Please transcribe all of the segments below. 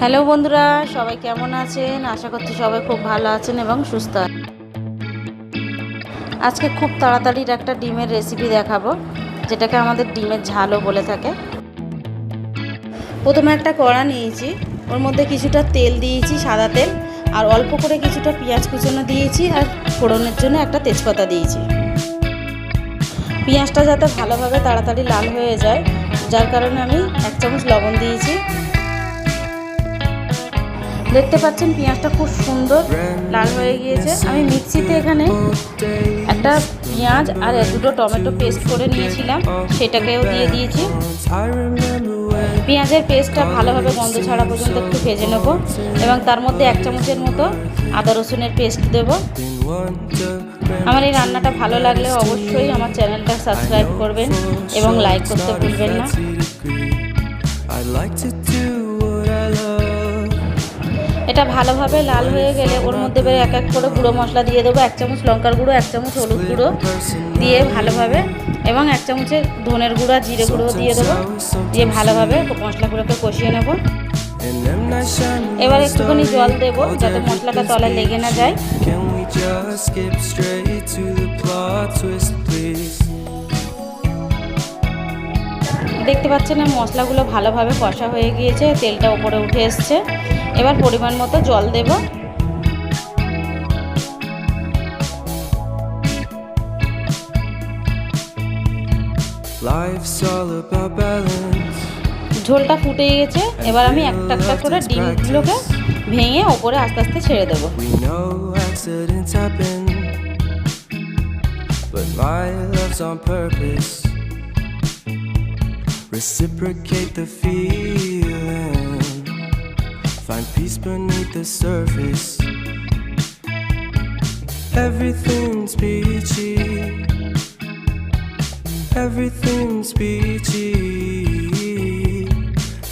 Hello বন্ধুরা, সবাই কেমন আছেন? আশা করছি সবাই খুব ভালো আছেন এবং সুস্থ আছেন। আজকে খুব তাড়াতাড়ির একটা ডিমের রেসিপি দেখাবো, যেটাকে আমাদের ডিমের ঝালও বলে থাকে। প্রথমে একটা কড়া নিয়েছি, ওর মধ্যে কিছুটা তেল দিয়েছি, সাদা তেল, আর অল্প করে কিছুটা পেঁয়াজ কুচানো দিয়েছি, আর ফোড়নের জন্য একটা তেজপাতা দিয়েছি। পেঁয়াজটা যাতে ভালোভাবে তাড়াতাড়ি লাল হয়ে যায়, যার কারণে আমি 1 চামচ লবণ দিয়েছি। দেখতে পাচ্ছেন পেঁয়াজটা খুব সুন্দর লাল হয়ে গিয়েছে। আমি মিক্সিতে এখানে একটা পেঁয়াজ আর দুটো টমেটো পেস্ট করে নিয়েছিলাম, সেটাকেও দিয়ে দিয়েছি। পেঁয়াজের পেস্টটা ভালোভাবে গন্ধ ছাড়া পর্যন্ত একটু ভেজে নেব এবং তার মধ্যে 1 চামচের মতো আদা রসুনের পেস্ট দেব। আমার এই রান্নাটা ভালো লাগলে অবশ্যই আমার চ্যানেলটা সাবস্ক্রাইব করবেন এবং লাইক করতে ভুলবেন না। এটা ভালোভাবে লাল হয়ে গেলে ওর মধ্যে এক এক করে গুঁড়ো মশলা দিয়ে দেবো। 1 চামচ লঙ্কার গুঁড়ো, 1 চামচ হলুদ গুঁড়ো দিয়ে ভালোভাবে, এবং 1 চামচের ধনের গুঁড়ো, জিরে গুঁড়ো দিয়ে দেবো। দিয়ে ভালোভাবে মশলাগুলোকে কষিয়ে নেব। এবার একটুখানি জল দেব যাতে মশলাটা তলায় লেগে না যায়। দেখতে পাচ্ছেন মশলাগুলো ভালোভাবে কষা হয়ে গিয়েছে, তেলটা উপরে উঠে এসছে। এবার পরিমাণ মতো জল দেব। ঝোলটা ফুটে গেছে। এবার আমি একটা একটা করে ডিমগুলোকে ভেঙে ওপরে আস্তে আস্তে ছেড়ে দেবো। Reciprocate the feeling, find peace beneath the surface. Everything's peachy, everything's peachy.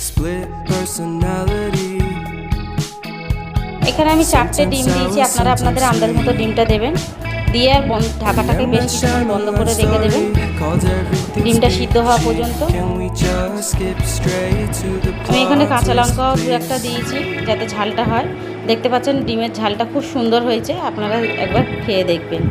Split personality. এখানে আমি 4টে ডিম দিয়েছি, আপনারা আপনাদের আন্দাজ মতো ডিমটা দেবেন। দিয়ে ঢাকাটাকে বেশ কিছুক্ষণ বন্ধ করে রেখে দেবেন ডিমটা সিদ্ধ হওয়া পর্যন্ত। আমি এখানে কাঁচা লঙ্কাও 2-1টা দিয়েছি যাতে ঝালটা হয়। দেখতে পাচ্ছেন ডিমের ঝালটা খুব সুন্দর হয়েছে, আপনারা একবার খেয়ে দেখবেন।